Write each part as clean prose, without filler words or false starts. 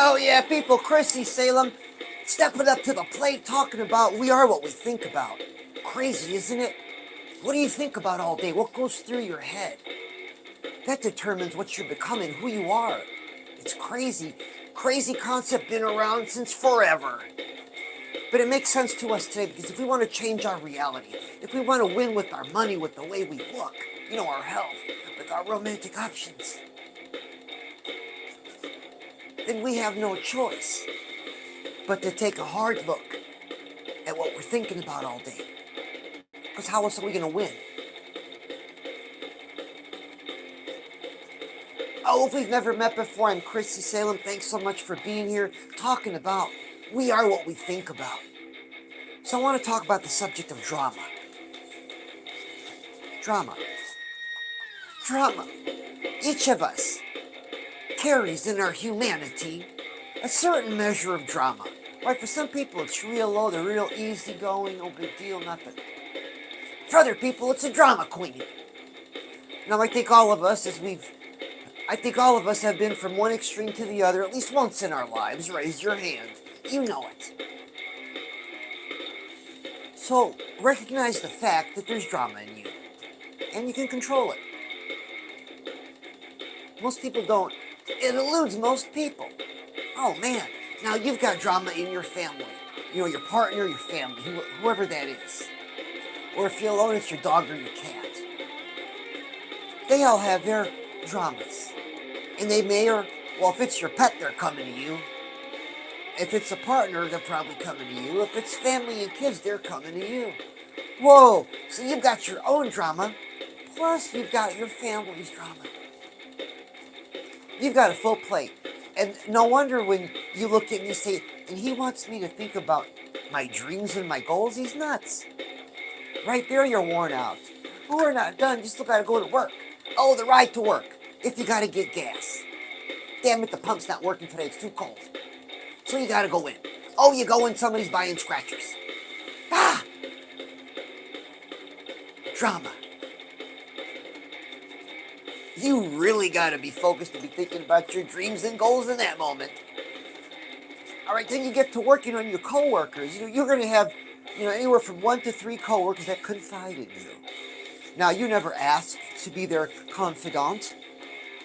Oh yeah, people, Chrissy, Salem, stepping up to the plate talking about we are what we think about. Crazy, isn't it? What do you think about all day? What goes through your head? That determines what you're becoming, who you are. It's crazy. Crazy concept been around since forever. But it makes sense to us today because if we want to change our reality, if we want to win with our money, with the way we look, our health, with our romantic options, then we have no choice but to take a hard look at what we're thinking about all day. Because how else are we going to win? Oh, if we've never met before, I'm Chrissy, Salem. Thanks so much for being here, talking about we are what we think about. So I want to talk about the subject of drama. Drama. Drama. Each of us carries in our humanity a certain measure of drama. Right? For some people, it's real low, they're real easygoing, no big deal, nothing. For other people, it's a drama queen. Now, I think all of us have been from one extreme to the other at least once in our lives. Raise your hand. You know it. So, recognize the fact that there's drama in you. And you can control it. Most people don't. It eludes most people. Oh, man. Now, you've got drama in your family. Your partner, your family, whoever that is. Or if you're alone, it's your dog or your cat. They all have their dramas. And they may, if it's your pet, they're coming to you. If it's a partner, they're probably coming to you. If it's family and kids, they're coming to you. Whoa, so you've got your own drama, plus you've got your family's drama. You've got a full plate. And no wonder when you look at it and you say, and he wants me to think about my dreams and my goals, he's nuts. Right there, you're worn out. Oh, we're not done, you still gotta go to work. Oh, the ride to work, if you gotta get gas. Damn it, the pump's not working today, it's too cold. So you gotta go in. Oh, you go in, somebody's buying scratchers. Ah! Drama. You really gotta be focused to be thinking about your dreams and goals in that moment. All right, then you get to work, and your coworkers. You're gonna have, anywhere from 1 to 3 coworkers that confide in you. Now, you never ask to be their confidant.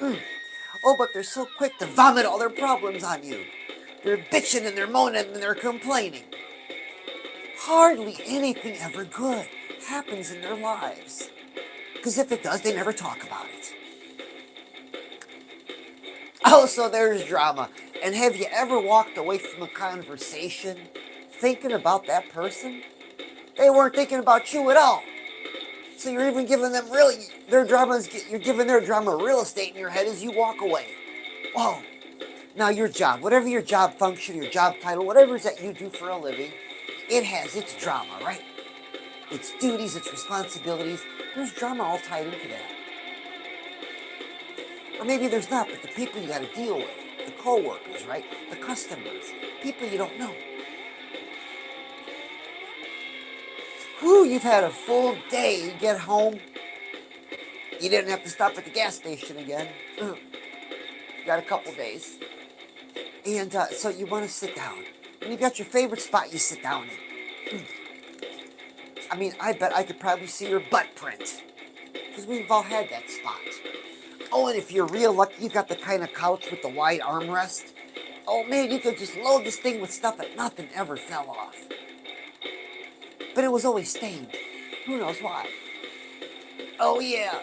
Oh, but they're so quick to vomit all their problems on you. They're bitching and they're moaning and they're complaining. Hardly anything ever good happens in their lives. Because if it does, they never talk about it. Oh, so there's drama. And have you ever walked away from a conversation thinking about that person? They weren't thinking about you at all. So you're even giving them you're giving their drama real estate in your head as you walk away. Whoa. Now your job, whatever your job function, your job title, whatever it is that you do for a living, it has its drama, right? Its duties, its responsibilities. There's drama all tied into that. Or maybe there's not, but the people you got to deal with, the co-workers, right? The customers, people you don't know. Whew, you've had a full day. You get home, you didn't have to stop at the gas station again. You got a couple days. And so you want to sit down. And you've got your favorite spot you sit down in. I mean, I bet I could probably see your butt print. Because we've all had that spot. Oh, and if you're real lucky, you've got the kind of couch with the wide armrest. Oh man, you could just load this thing with stuff that nothing ever fell off. But it was always stained. Who knows why? Oh yeah.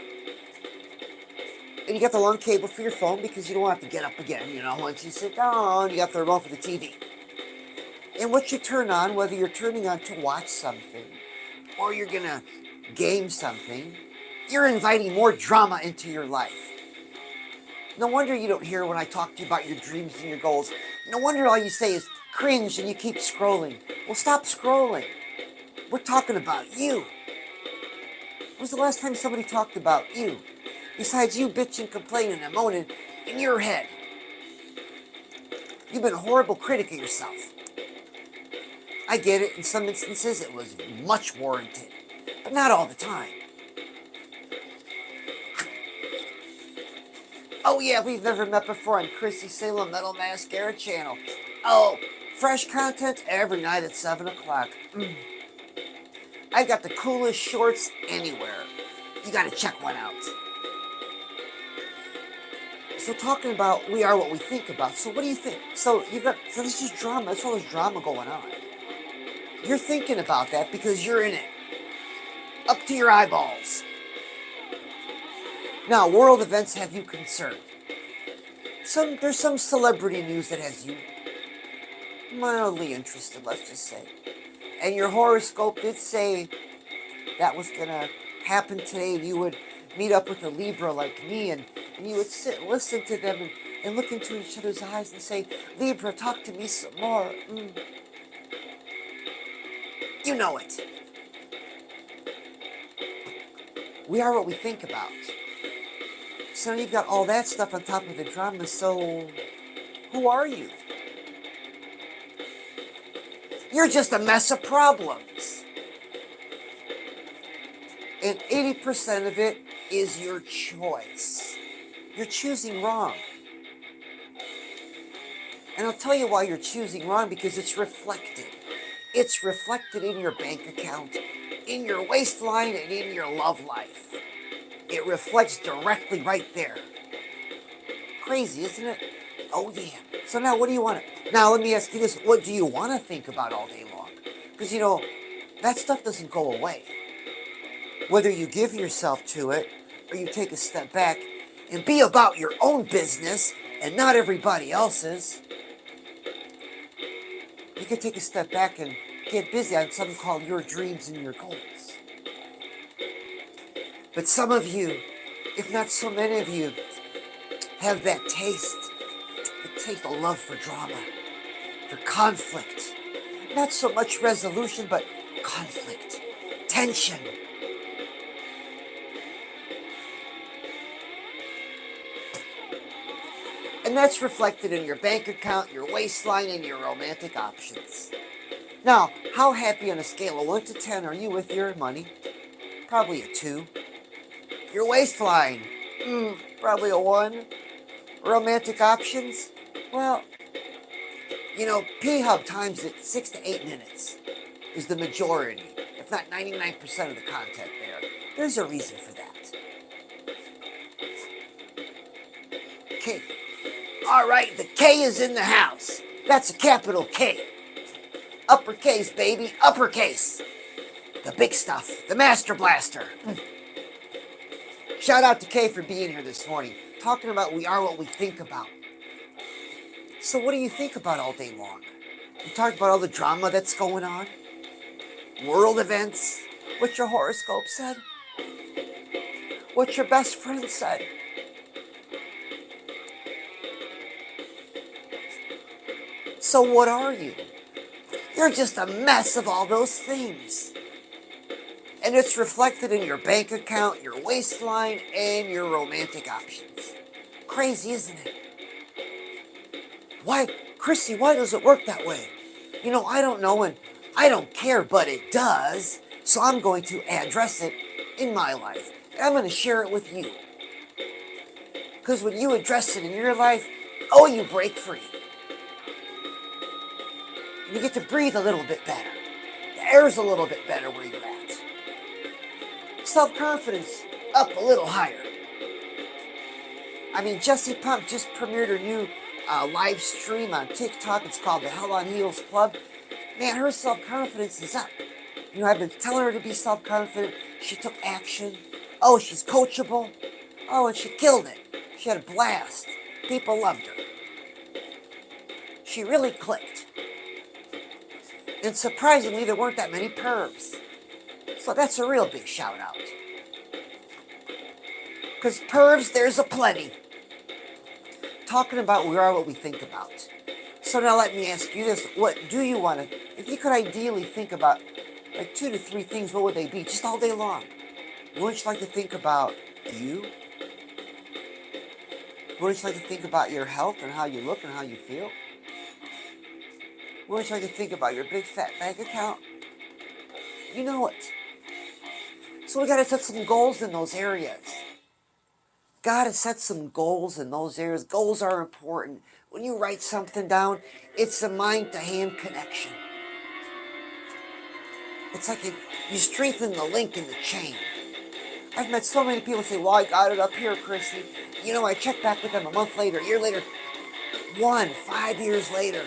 And you got the long cable for your phone because you don't have to get up again, once you sit down, you got the remote for the TV. And what you turn on, whether you're turning on to watch something or you're gonna game something, you're inviting more drama into your life. No wonder you don't hear when I talk to you about your dreams and your goals. No wonder all you say is cringe and you keep scrolling. Well, stop scrolling. We're talking about you. When was the last time somebody talked about you? Besides you bitching, complaining, and moaning in your head. You've been a horrible critic of yourself. I get it, in some instances it was much warranted, but not all the time. Oh yeah, we've never met before on Chrissy, Salem Metal Mascara channel. Oh, fresh content every night at 7 o'clock. I got the coolest shorts anywhere. You gotta check one out. So talking about we are what we think about. So what do you think? So this is drama. That's all this drama going on. You're thinking about that because you're in it. Up to your eyeballs. Now, world events have you concerned. There's some celebrity news that has you mildly interested, let's just say. And your horoscope did say that was gonna happen today, and you would meet up with a Libra like me, and you would sit and listen to them and look into each other's eyes and say, Libra, talk to me some more. You know it. We are what we think about. So now you've got all that stuff on top of the drama, so who are you? You're just a mess of problems. And 80% of it is your choice. You're choosing wrong. And I'll tell you why you're choosing wrong, because it's reflected. It's reflected in your bank account, in your waistline, and in your love life. It reflects directly right there. Crazy, isn't it? Oh yeah. So now what do you want to... Now let me ask you this. What do you want to think about all day long? Because, you know, that stuff doesn't go away. Whether you give yourself to it or you take a step back and be about your own business and not everybody else's, you can take a step back and get busy on something called your dreams and your goals. But some of you, if not so many of you, have that taste. The taste of love for drama, for conflict. Not so much resolution, but conflict, tension. And that's reflected in your bank account, your waistline, and your romantic options. Now, how happy on a scale of 1 to 10 are you with your money? Probably a 2. Your waistline, probably a 1. Romantic options, well, you know, P-Hub times it 6 to 8 minutes is the majority, if not 99% of the content there. There's a reason for that. K. All right, the K is in the house. That's a capital K. Uppercase, baby, uppercase. The big stuff, the Master Blaster. Shout out to Kay for being here this morning, talking about we are what we think about. So what do you think about all day long? You talk about all the drama that's going on, world events, what your horoscope said, what your best friend said. So what are you? You're just a mess of all those things. And it's reflected in your bank account, your waistline, and your romantic options. Crazy, isn't it? Why, Chrissy, why does it work that way? You know, I don't know, and I don't care, but it does. So I'm going to address it in my life. And I'm going to share it with you. Because when you address it in your life, oh, you break free. You get to breathe a little bit better. The air's a little bit better where you're at. Self-confidence up a little higher. I mean, Jessie Pump just premiered her new live stream on TikTok. It's called the Hell on Heels Club. Man, her self-confidence is up. You know, I've been telling her to be self-confident. She took action. Oh, she's coachable. Oh, and she killed it. She had a blast. People loved her. She really clicked. And surprisingly, there weren't that many pervs. So that's a real big shout out. Because pervs, there's a plenty. Talking about we are what we think about. So now let me ask you this. What do you want to, if you could ideally think about like 2 to 3 things, what would they be? Just all day long. Wouldn't you like to think about you? Wouldn't you like to think about your health and how you look and how you feel? Wouldn't you like to think about your big fat bank account? You know it. So we got to set some goals in those areas. Gotta set some goals in those areas. Goals are important. When you write something down, it's a mind-to-hand connection. It's like you strengthen the link in the chain. I've met so many people say, well, I got it up here, Chrissy. You know, I checked back with them a month later, a year later, 5 years later.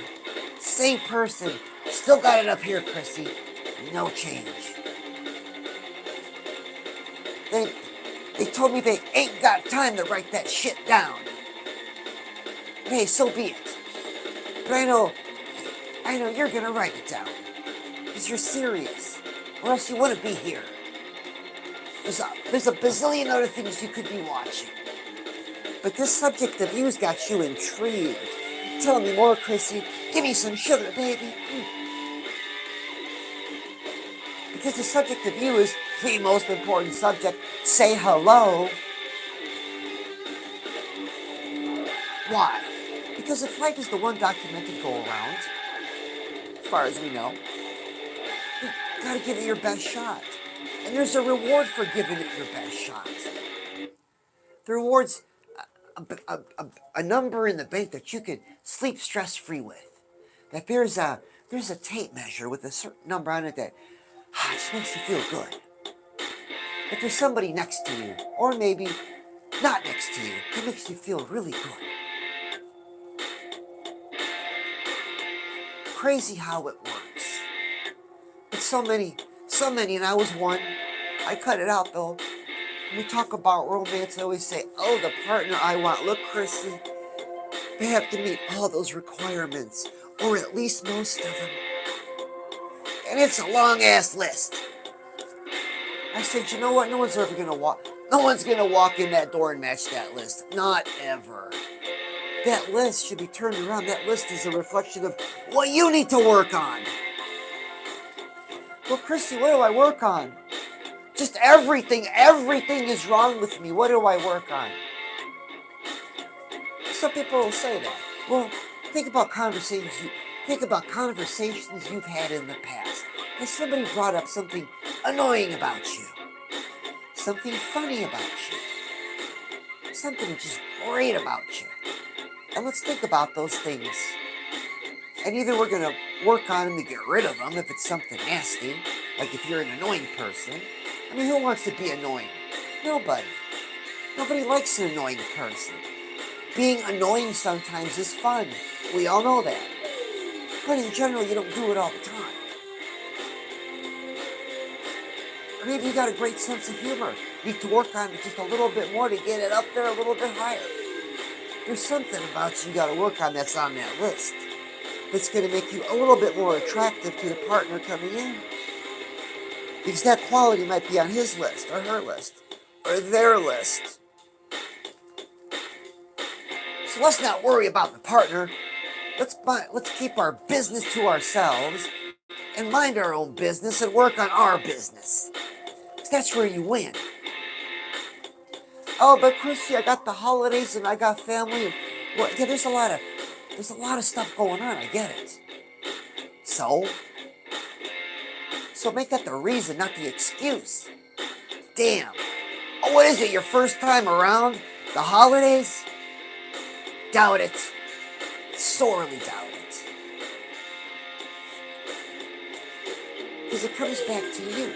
Same person, still got it up here, Chrissy. No change. They told me they ain't got time to write that shit down. Hey, so be it. But I know you're gonna write it down. Because you're serious. Or else you wouldn't be here. There's a bazillion other things you could be watching. But this subject of you's got you intrigued. Tell me more, Chrissy. Give me some sugar, baby. Because the subject of you is the most important subject. Say hello. Why? Because if life is the one documented go-around, as far as we know, you gotta give it your best shot. And there's a reward for giving it your best shot. The reward's a number in the bank that you could sleep stress-free with. That there's a tape measure with a certain number on it that just makes you feel good. That there's somebody next to you, or maybe not next to you, that makes you feel really good. Crazy how it works. But so many, and I was one. I cut it out though. When we talk about romance, I always say, oh, the partner I want. Look, Chrissy, they have to meet all those requirements, or at least most of them. And it's a long-ass list. I said, you know what? No one's gonna walk in that door and match that list. Not ever. That list should be turned around. That list is a reflection of what you need to work on. Well, Chrissy, what do I work on? Just everything. Everything is wrong with me. What do I work on? Some people will say that. Well, think about conversations you've had in the past. Has somebody brought up something annoying about you? Something funny about you? Something just great about you? And let's think about those things. And either we're going to work on them to get rid of them if it's something nasty, like if you're an annoying person. I mean, who wants to be annoying? Nobody. Nobody likes an annoying person. Being annoying sometimes is fun. We all know that. But in general, you don't do it all the time. Or maybe you got a great sense of humor. You need to work on it just a little bit more to get it up there a little bit higher. There's something about you got to work on that's on that list. That's going to make you a little bit more attractive to the partner coming in. Because that quality might be on his list, or her list, or their list. So let's not worry about the partner. Let's keep our business to ourselves and mind our own business and work on our business. Because that's where you win. Oh, but Chrissy, I got the holidays and I got family. And, well, yeah, there's a lot of stuff going on. I get it. So make that the reason, not the excuse. Damn. Oh, what is it? Your first time around the holidays? Doubt it. Sorely doubt it. Because it comes back to you.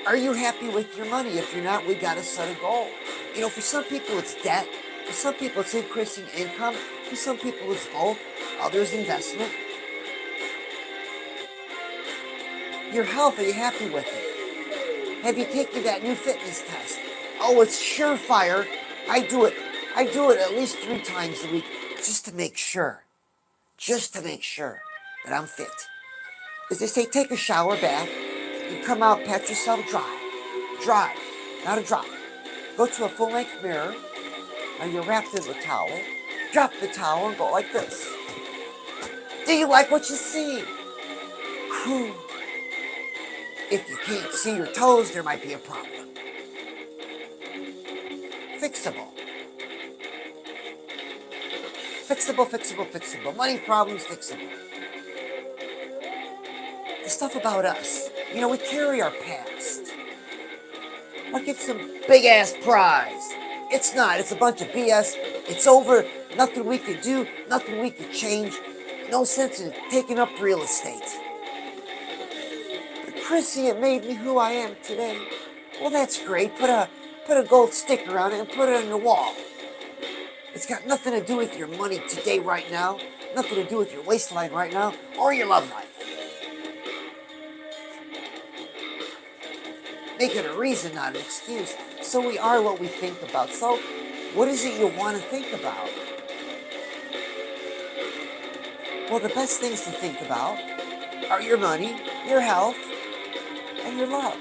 Are you happy with your money? If you're not, we gotta set a goal. You know, for some people it's debt. For some people it's increasing income. For some people it's both. Others investment. Your health, are you happy with it? Have you taken that new fitness test? Oh, it's surefire. I do it at least 3 times a week just to make sure. Just to make sure that I'm fit. As they say, take a shower, bath. You come out, pat yourself dry. Dry, not a drop. Go to a full-length mirror. Now you're wrapped in a towel. Drop the towel and go like this. Do you like what you see? Whew. If you can't see your toes, there might be a problem. Fixable. Fixable, fixable, fixable. Money problems, fixable. The stuff about us. You know, we carry our past. Like it's some big-ass prize. It's not. It's a bunch of BS. It's over. Nothing we can do. Nothing we can change. No sense in taking up real estate. But Chrissy, it made me who I am today. Well, that's great. Put a gold sticker on it and put it on your wall. It's got nothing to do with your money today, right now. Nothing to do with your waistline right now or your love life. Make it a reason, not an excuse. So we are what we think about. So what is it you want to think about? Well, the best things to think about are your money, your health, and your love.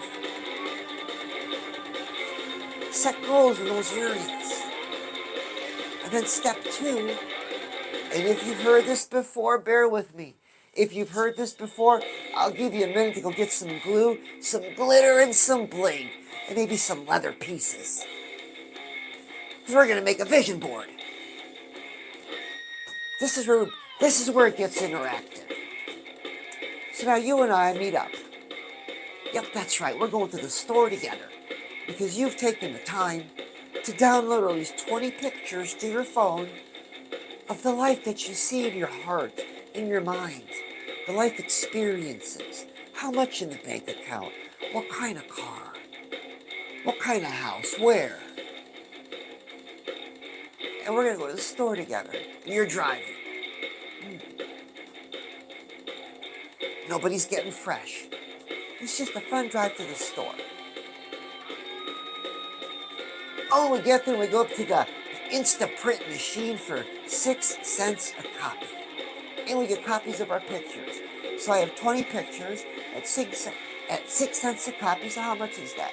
Set goals in those areas. And then step 2, and if you've heard this before, bear with me. If you've heard this before, I'll give you a minute to go get some glue, some glitter, and some bling, and maybe some leather pieces. Because we're going to make a vision board. This is where it gets interactive. So now you and I meet up. Yep, that's right. We're going to the store together because you've taken the time to download all these 20 pictures to your phone of the life that you see in your heart, in your mind, the life experiences, how much in the bank account, what kind of car, what kind of house, where. And we're going to go to the store together, and you're driving. Nobody's getting fresh. It's just a fun drive to the store. Oh, we get there, we go up to the Instaprint machine for 6 cents a copy. And we get copies of our pictures. So I have 20 pictures at 6 cents a copy. So how much is that?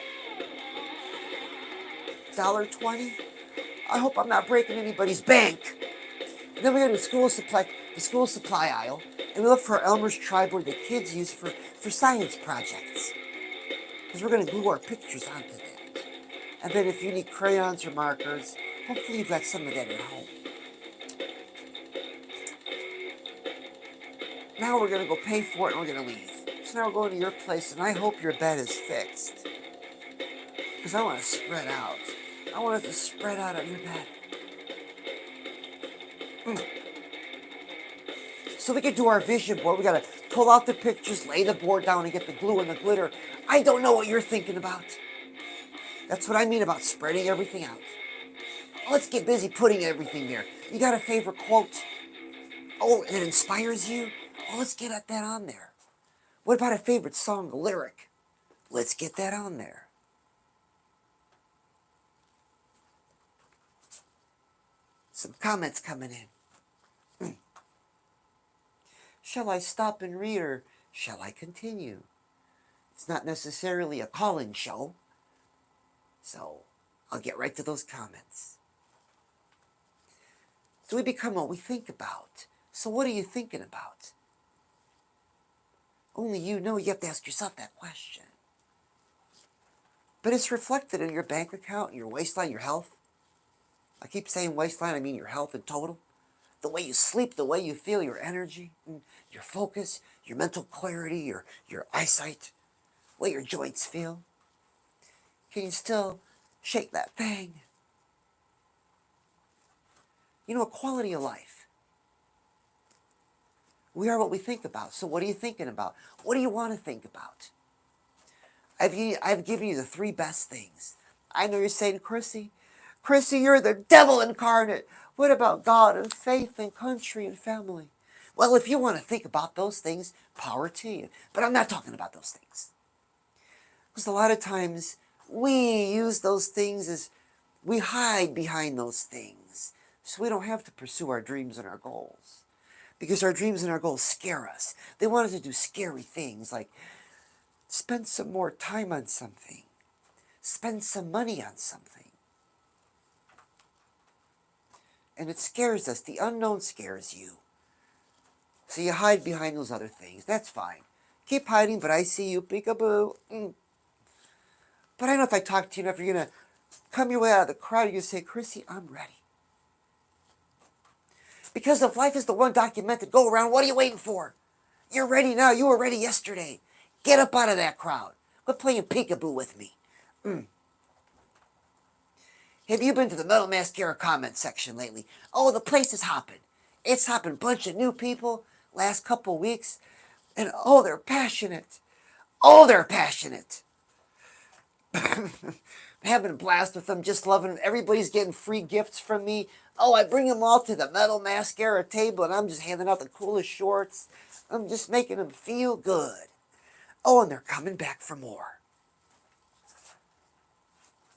$1.20? I hope I'm not breaking anybody's bank. And then we go to the school supply aisle, and we look for Elmer's Triboard that kids use for science projects. Because we're going to glue our pictures onto that. And then if you need crayons or markers, hopefully you've got some of that at home. Now we're going to go pay for it and we're going to leave. So now we're going to your place, and I hope your bed is fixed. Because I want to spread out. I want it to spread out on your bed. So we can do our vision board. We got to pull out the pictures, lay the board down, and get the glue and the glitter. I don't know what you're thinking about. That's what I mean about spreading everything out. Let's get busy putting everything there. You got a favorite quote? Oh, that inspires you? Oh, let's get that on there. What about a favorite song lyric? Let's get that on there. Some comments coming in. Shall I stop and read, or shall I continue? It's not necessarily a call-in show, so I'll get right to those comments. So we become what we think about. So what are you thinking about? Only you know. You have to ask yourself that question. But it's reflected in your bank account, your waistline, your health. I keep saying waistline, I mean your health in total. The way you sleep, the way you feel, your energy, your focus, your mental clarity, your eyesight, the way your joints feel. Can you still shake that thing? You know, quality of life. We are what we think about. So what are you thinking about? What do you want to think about? I've given you the 3 best things. I know you're saying, Chrissy, you're the devil incarnate. What about God and faith and country and family? Well, if you want to think about those things, power to you. But I'm not talking about those things. Because a lot of times we use those things as we hide behind those things. So we don't have to pursue our dreams and our goals. Because our dreams and our goals scare us. They want us to do scary things like spend some more time on something. Spend some money on something. And it scares us. The unknown scares you. So you hide behind those other things. That's fine. Keep hiding, but I see you. Peekaboo. But I know if I talk to you enough, you're going to come your way out of the crowd. You're going to say, Chrissy, I'm ready. Because if life is the one documented go around, what are you waiting for? You're ready now. You were ready yesterday. Get up out of that crowd. Quit playing peekaboo with me. Have you been to the Metal Mascara comment section lately? Oh, the place is hopping. It's hopping. Bunch of new people last couple weeks. And oh, they're passionate. Oh, they're passionate. Having a blast with them, just loving them. Everybody's getting free gifts from me. Oh, I bring them all to the Metal Mascara table, and I'm just handing out the coolest shorts. I'm just making them feel good. Oh, and they're coming back for more.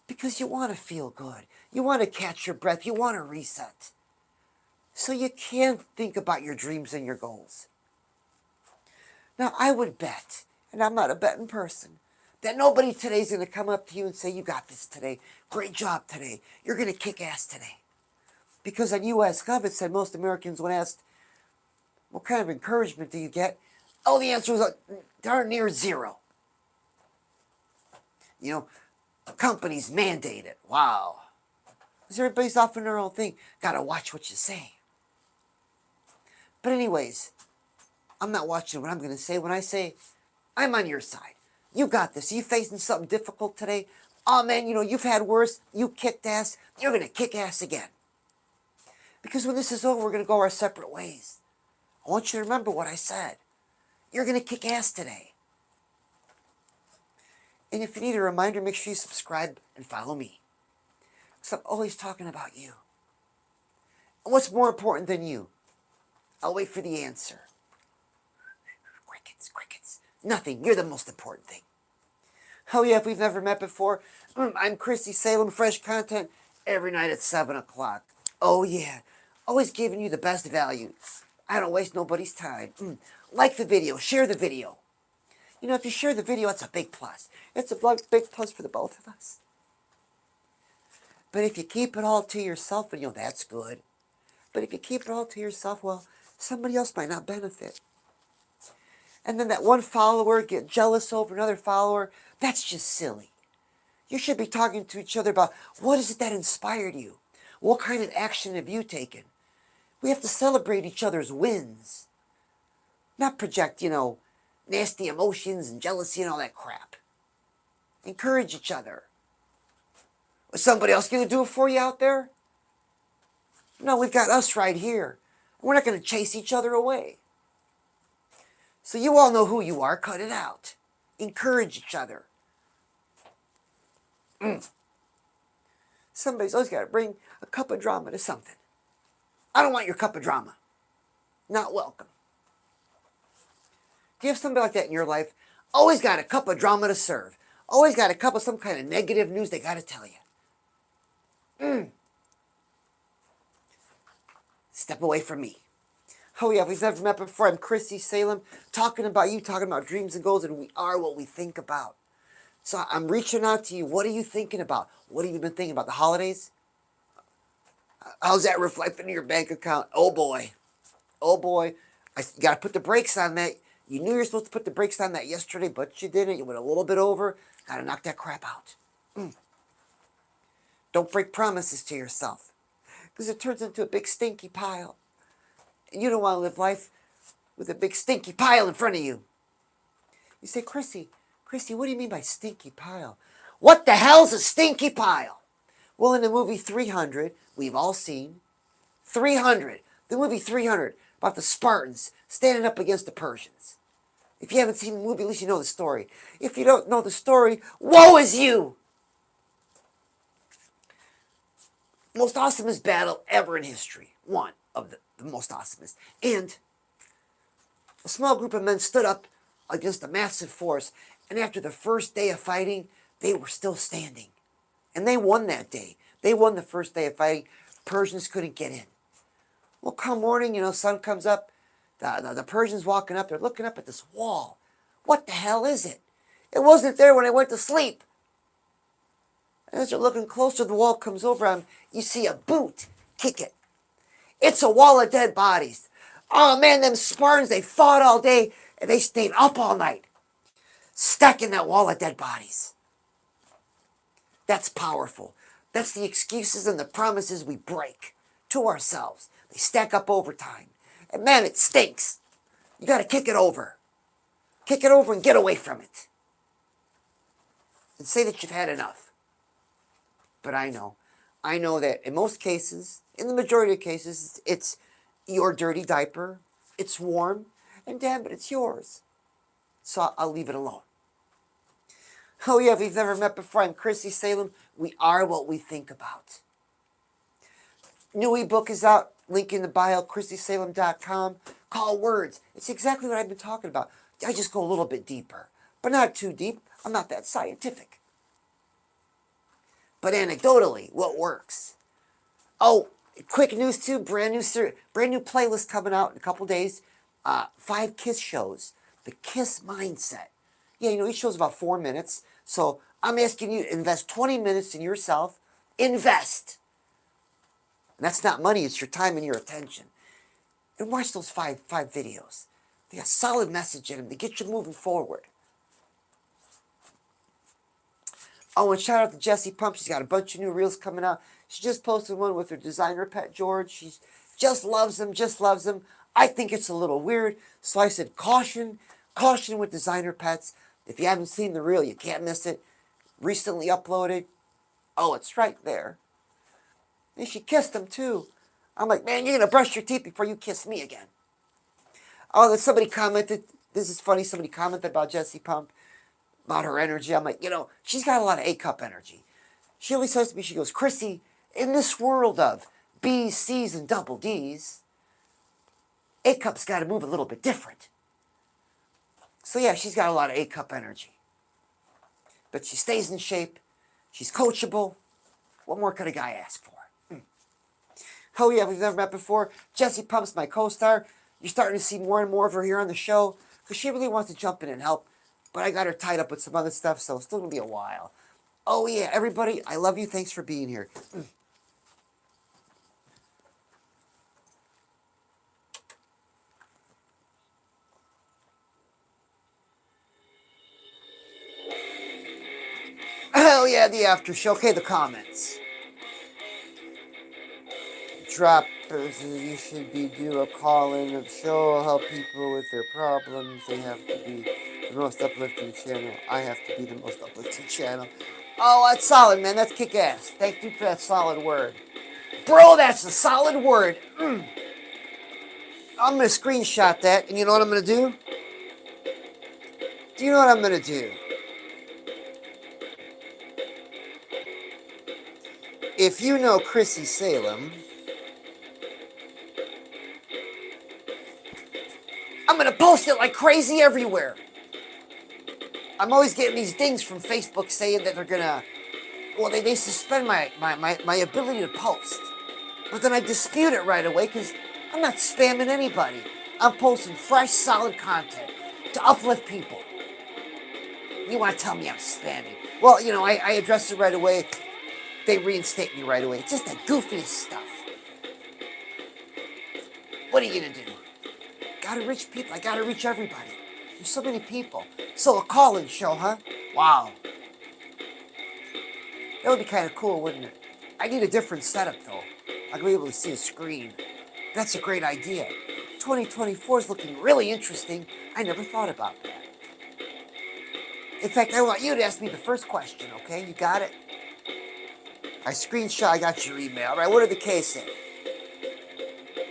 Because you want to feel good. You want to catch your breath. You want to reset. So you can think about your dreams and your goals. Now, I would bet, and I'm not a betting person, that nobody today is going to come up to you and say, you got this today. Great job today. You're going to kick ass today. Because on U.S. Gov, it said most Americans, when asked, what kind of encouragement do you get? Oh, the answer was darn near zero. You know, companies mandate it. Wow. Because everybody's off in their own thing. Got to watch what you say. But anyways, I'm not watching what I'm going to say. When I say, I'm on your side. You got this. Are you facing something difficult today? Oh, man, you know, you've had worse. You kicked ass. You're going to kick ass again. Because when this is over, we're going to go our separate ways. I want you to remember what I said. You're going to kick ass today. And if you need a reminder, make sure you subscribe and follow me. Because I'm always talking about you. And what's more important than you? I'll wait for the answer. Crickets, crickets. Nothing. You're the most important thing. Oh yeah, if we've never met before, I'm Chrissy, Salem, fresh content every night at 7 o'clock. Oh yeah, always giving you the best value. I don't waste nobody's time. Like the video, share the video. You know, if you share the video, it's a big plus. It's a big plus for the both of us. But if you keep it all to yourself, and you know, that's good. But if you keep it all to yourself, well, somebody else might not benefit. And then that one follower get jealous over another follower, that's just silly. You should be talking to each other about what is it that inspired you? What kind of action have you taken? We have to celebrate each other's wins. Not project, you know, nasty emotions and jealousy and all that crap. Encourage each other. Was somebody else going to do it for you out there? No, we've got us right here. We're not going to chase each other away. So you all know who you are. Cut it out. Encourage each other. Somebody's always got to bring a cup of drama to something. I don't want your cup of drama. Not welcome. Do you have somebody like that in your life? Always got a cup of drama to serve. Always got a cup of some kind of negative news they got to tell you. Step away from me. Oh yeah, if we've never met before, I'm Chrissy, Salem, talking about you, talking about dreams and goals, and we are what we think about. So I'm reaching out to you. What are you thinking about? What have you been thinking about? The holidays? How's that reflecting in your bank account? Oh boy. Oh boy. You got to put the brakes on that. You knew you were supposed to put the brakes on that yesterday, but you didn't. You went a little bit over. Got to knock that crap out. Don't break promises to yourself, because it turns into a big stinky pile. And you don't want to live life with a big stinky pile in front of you. You say, Chrissy, what do you mean by stinky pile? What the hell's a stinky pile? Well, in the movie 300, we've all seen 300. The movie 300, about the Spartans standing up against the Persians. If you haven't seen the movie, at least you know the story. If you don't know the story, woe is you! Most awesomest battle ever in history. One of the most awesomest. And a small group of men stood up against a massive force. And after the first day of fighting, they were still standing. And they won that day. They won the first day of fighting. Persians couldn't get in. Well, come morning, you know, sun comes up. The Persians walking up. They're looking up at this wall. What the hell is it? It wasn't there when I went to sleep. And as they're looking closer, the wall comes over them. You see a boot. Kick it. It's a wall of dead bodies. Oh man, them Spartans, they fought all day and they stayed up all night, stacking that wall of dead bodies. That's powerful. That's the excuses and the promises we break to ourselves. They stack up over time. And man, it stinks. You got to kick it over. Kick it over and get away from it. And say that you've had enough. But I know. I know that in most cases, in the majority of cases, it's your dirty diaper, it's warm, and damn it, it's yours. So I'll leave it alone. Oh yeah, if we've never met before, I'm Chrissy, Salem. We are what we think about. New ebook is out, link in the bio, ChrissySalem.com. Call words. It's exactly what I've been talking about. I just go a little bit deeper, but not too deep. I'm not that scientific. But anecdotally, what works? Oh, quick news too, brand new playlist coming out in a couple days. 5 Kiss shows. The Kiss Mindset. Yeah, you know, each show's about 4 minutes. So I'm asking you to invest 20 minutes in yourself. Invest. And that's not money, it's your time and your attention. And watch those five videos. They got a solid message in them. They get you moving forward. Oh, and shout out to Jessie Pump. She's got a bunch of new reels coming out. She just posted one with her designer pet, George. She just loves him, just loves him. I think it's a little weird. So I said, caution, caution with designer pets. If you haven't seen the reel, you can't miss it. Recently uploaded. Oh, it's right there. And she kissed him too. I'm like, man, you're going to brush your teeth before you kiss me again. Oh, then somebody commented, this is funny, somebody commented about Jessie Pump, about her energy. I'm like, you know, she's got a lot of A-cup energy. She always says to me, she goes, Chrissy, in this world of B's, C's, and double D's, A-cup's got to move a little bit different. So yeah, she's got a lot of A-cup energy. But she stays in shape. She's coachable. What more could a guy ask for? Oh yeah, we've never met before. Jessie Pump's my co-star. You're starting to see more and more of her here on the show because she really wants to jump in and help. But I got her tied up with some other stuff, so it's still going to be a while. Oh yeah, everybody, I love you. Thanks for being here. Hell yeah, the after show. Okay, the comments. Drop, you should do a call-in of show, help people with their problems. They have to be the most uplifting channel. I have to be the most uplifting channel. Oh, that's solid, man. That's kick-ass. Thank you for that solid word. Bro, that's a solid word. I'm going to screenshot that, and you know what I'm going to do? Do you know what I'm going to do? If you know Chrissy Salem, I'm going to post it like crazy everywhere. I'm always getting these dings from Facebook saying that they're going to, well, they suspend my ability to post. But then I dispute it right away because I'm not spamming anybody. I'm posting fresh, solid content to uplift people. You want to tell me I'm spamming? Well, you know, I address it right away. They reinstate me right away. It's just the goofiest stuff. What are you going to do? Gotta reach people. I gotta reach everybody. There's so many people. So a call-in show, huh? Wow. That would be kind of cool, wouldn't it? I need a different setup, though. I'll be able to see a screen. That's a great idea. 2024 is looking really interesting. I never thought about that. In fact, I want you to ask me the first question, okay? You got it? I screenshot. I got your email. All right, what did the case say?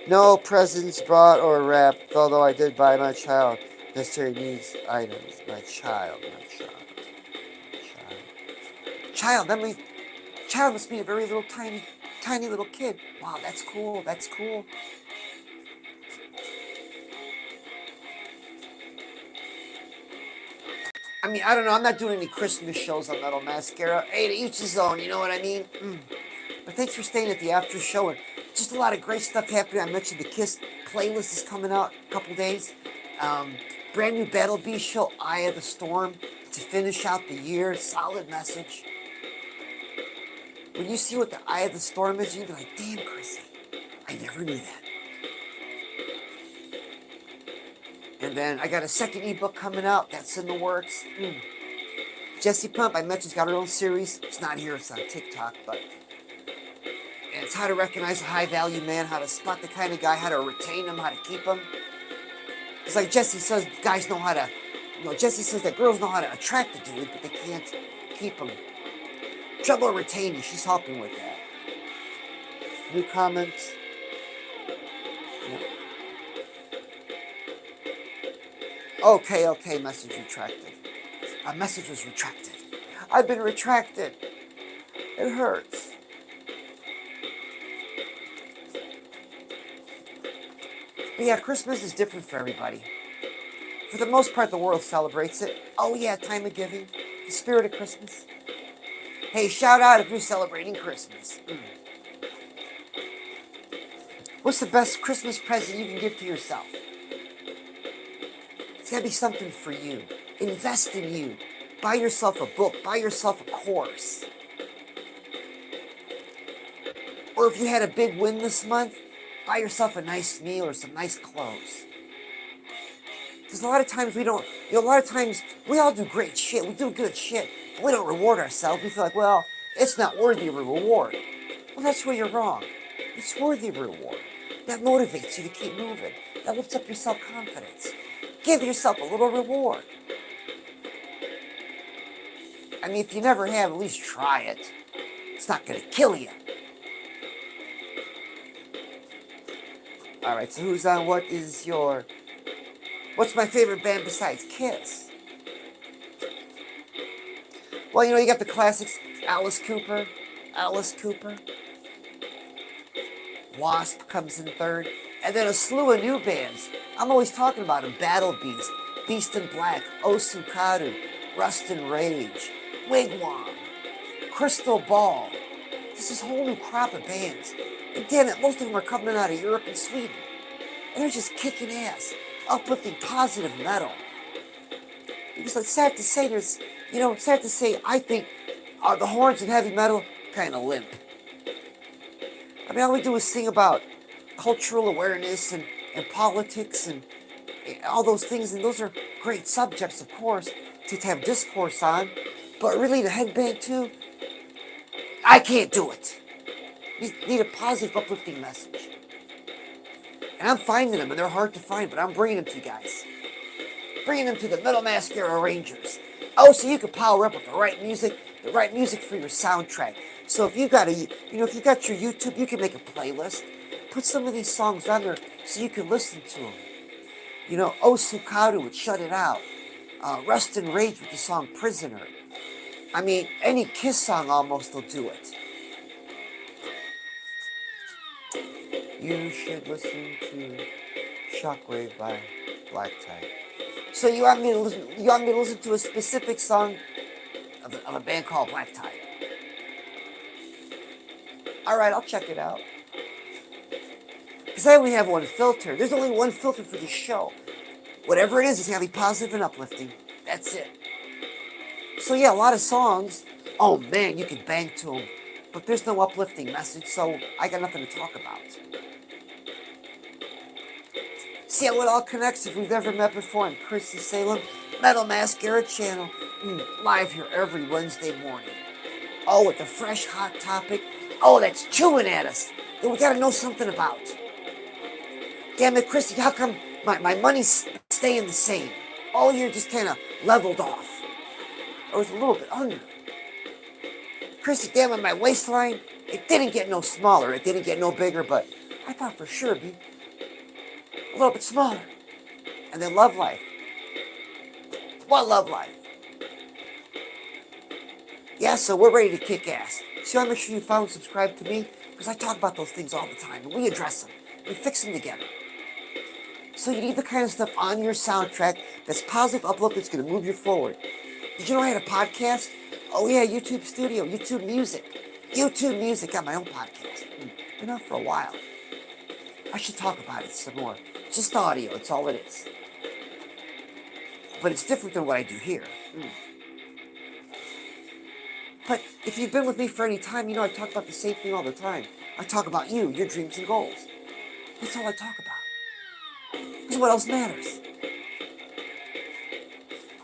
No presents bought or wrapped, although I did buy my child necessary needs items. My child. Child, that means, child must be a very little tiny little kid. Wow, that's cool, that's cool. I mean, I don't know, I'm not doing any Christmas shows on Metal Mascara. Hey, to each his own, you know what I mean? But thanks for staying at the after show. And just a lot of great stuff happening. I mentioned the Kiss playlist is coming out in a couple days. Brand new Battle Bee show, Eye of the Storm, to finish out the year. Solid message. When you see what the Eye of the Storm is, you'll be like, damn, Chrissy, I never knew that. And then I got a second ebook coming out. That's in the works. Jessie Pump, I mentioned, she's got her own series. It's not here, it's on TikTok, but... And it's how to recognize a high-value man, how to spot the kind of guy, how to retain him, how to keep him. It's like Jessie says, guys know how to... You know, Jessie says that girls know how to attract the dude, but they can't keep him. Trouble retaining, she's helping with that. new comment. Okay, message retracted. A message was retracted. I've been retracted. It hurts. But yeah, Christmas is different for everybody. For the most part, the world celebrates it. Oh yeah, time of giving. The spirit of Christmas. Hey, shout out if you're celebrating Christmas. What's the best Christmas present you can give to yourself? It's got to be something for you. Invest in you. Buy yourself a book. Buy yourself a course. Or if you had a big win this month, buy yourself a nice meal or some nice clothes. Because a lot of times we don't, a lot of times we all do great shit. We do good shit. But we don't reward ourselves. We feel like, well, it's not worthy of a reward. Well, that's where you're wrong. It's worthy of a reward. That motivates you to keep moving. That lifts up your self-confidence. Give yourself a little reward. I mean, if you never have, at least try it. It's not going to kill you. All right, so who's on? What's my favorite band besides Kiss? Well, you got the classics, Alice Cooper. Wasp comes in third. And then a slew of new bands. I'm always talking about them. Battle Beast, Beast in Black, Osukadu, Rust and Rage, Wigwam, Crystal Ball. This is a whole new crop of bands. And damn it, most of them are coming out of Europe and Sweden. And they're just kicking ass, uplifting positive metal. Because it's sad to say, I think the horns in heavy metal kind of limp. I mean, all we do is sing about cultural awareness and politics and all those things, and those are great subjects, of course, to have discourse on. But really, to headbang to, I can't do it. You need a positive, uplifting message. And I'm finding them, and they're hard to find, but I'm bringing them to you guys. Bringing them to the Metal Mascara Rangers. Oh, so you can power up with the right music for your soundtrack. So if you got if you got your YouTube, you can make a playlist. Put some of these songs on there so you can listen to them. Osukadu would Shut It Out. Rust and Rage with the song Prisoner. I mean, any Kiss song almost will do it. You should listen to Shockwave by Black Tie. So you want me to listen to a specific song of a band called Black Tie? All right, I'll check it out. Because I only have one filter. There's only one filter for this show. Whatever it is, it's going to be positive and uplifting. That's it. So yeah, a lot of songs, oh man, you can bang to them. But there's no uplifting message, so I got nothing to talk about. See how it all connects if we've ever met before on Chrissy, Salem, Metal Mascara channel. Live here every Wednesday morning. Oh, with a fresh, hot topic. Oh, that's chewing at us. That we got to know something about. Damn it, Chrissy, how come my money's staying the same? All year just kind of leveled off. I was a little bit under. Chrissy, damn it, my waistline, it didn't get no smaller. It didn't get no bigger, but I thought for sure it'd be a little bit smaller. And then love life. What love life? Yeah, so we're ready to kick ass. So I make sure you follow and subscribe to me, because I talk about those things all the time, and we address them. We fix them together. So you need the kind of stuff on your soundtrack that's positive, uplift, that's going to move you forward. Did you know I had a podcast? Oh yeah, YouTube Studio, YouTube Music. YouTube Music, got my own podcast. Been out for a while. I should talk about it some more. Just audio, it's all it is. But it's different than what I do here. But if you've been with me for any time, you know I talk about the same thing all the time. I talk about you, your dreams and goals. That's all I talk about. Because what else matters?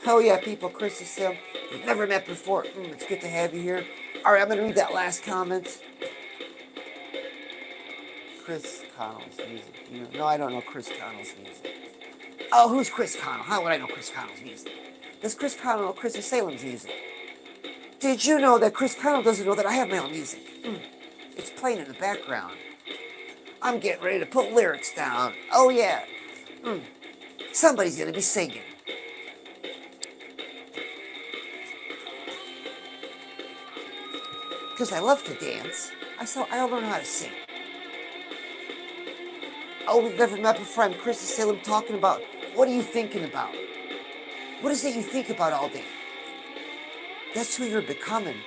Oh yeah, people, Chrissy, Salem, we've never met before. It's good to have you here. All right, I'm going to read that last comment. Chris Connell's music. No, I don't know Chris Connell's music. Oh, who's Chris Connell? How would I know Chris Connell's music? Does Chris Connell know Chrissy Salem's music? Did you know that Chris Connell doesn't know that I have my own music? It's playing in the background. I'm getting ready to put lyrics down. Oh yeah. Somebody's gonna be singing. Because I love to dance. I'll learn how to sing. Oh, we've never met before. I'm Chrissy, Salem, talking about what are you thinking about? What is it you think about all day? That's who you're becoming.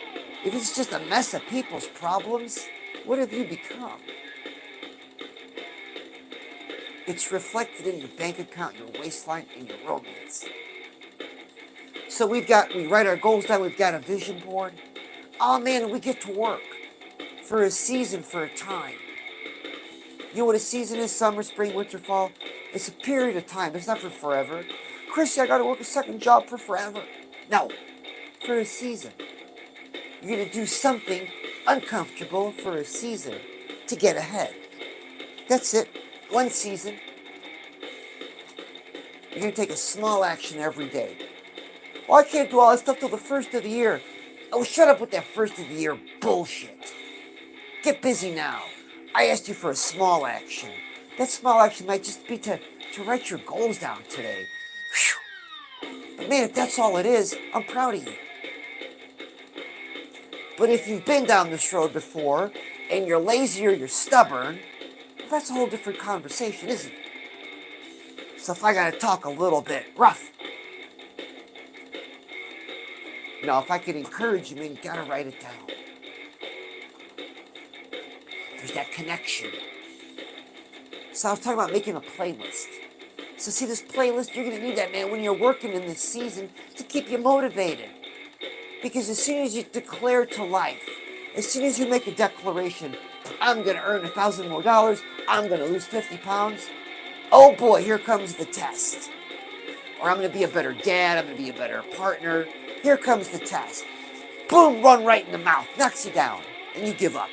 If it's just a mess of people's problems, what have you become? It's reflected in your bank account, your waistline, and your romance. So we write our goals down, we've got a vision board. Oh man, we get to work for a season, for a time. You know what a season is? Summer, spring, winter, fall. It's a period of time. It's not for forever. Chrissy, I gotta work a second job for forever. No, for a season. You're gonna do something uncomfortable for a season to get ahead. That's it. One season. You're gonna take a small action every day. Well, I can't do all that stuff till the first of the year. Oh, shut up with that first of the year bullshit. Get busy now. I asked you for a small action. That small action might just be to write your goals down today. Whew. But man, if that's all it is, I'm proud of you. But if you've been down this road before, and you're lazy or you're stubborn, well, that's a whole different conversation, isn't it? So if I gotta talk a little bit rough, now if I could encourage you, man, you gotta write it down. There's that connection. So I was talking about making a playlist. So see this playlist, you're gonna need that, man, when you're working in this season to keep you motivated. Because as soon as you declare to life, as soon as you make a declaration, I'm gonna earn $1,000 more, I'm gonna lose 50 pounds, oh boy, here comes the test. Or I'm gonna be a better dad, I'm gonna be a better partner. Here comes the test. Boom, run right in the mouth, knocks you down, and you give up.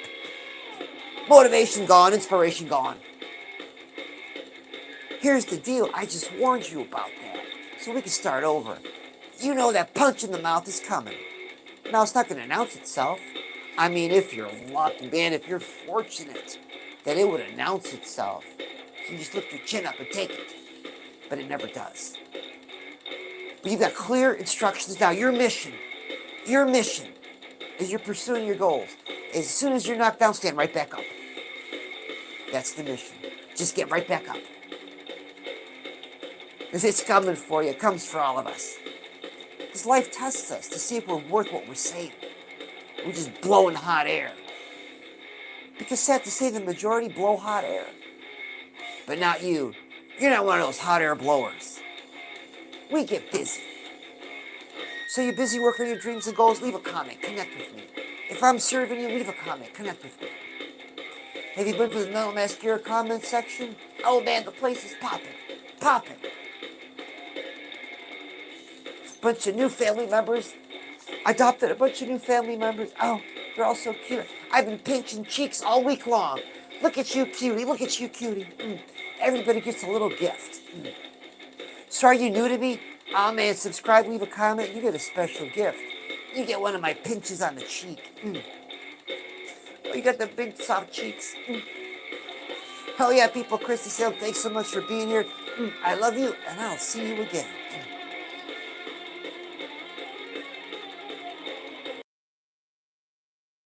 Motivation gone, inspiration gone. Here's the deal, I just warned you about that, so we can start over. You know that punch in the mouth is coming. Now, it's not going to announce itself. I mean, if you're lucky, man, if you're fortunate that it would announce itself, you just lift your chin up and take it. But it never does. But you've got clear instructions now. Your mission as you're pursuing your goals, as soon as you're knocked down, stand right back up. That's the mission. Just get right back up. Because it's coming for you. It comes for all of us. Because life tests us to see if we're worth what we're saying. We're just blowing hot air. Because sad to say, the majority blow hot air. But not you. You're not one of those hot air blowers. We get busy. So you're busy working on your dreams and goals? Leave a comment. Connect with me. If I'm serving you, leave a comment. Connect with me. Have you been to the Metal Mascara comment section? Oh man, the place is popping. Popping. Bunch of new family members. I adopted a bunch of new family members. Oh, they're all so cute. I've been pinching cheeks all week long. Look at you, cutie. Look at you, cutie. Everybody gets a little gift. So are you new to me? Oh man, subscribe, leave a comment. You get a special gift. You get one of my pinches on the cheek. Oh, you got the big soft cheeks. Hell yeah, people. Chrissy Salem, thanks so much for being here. I love you, and I'll see you again.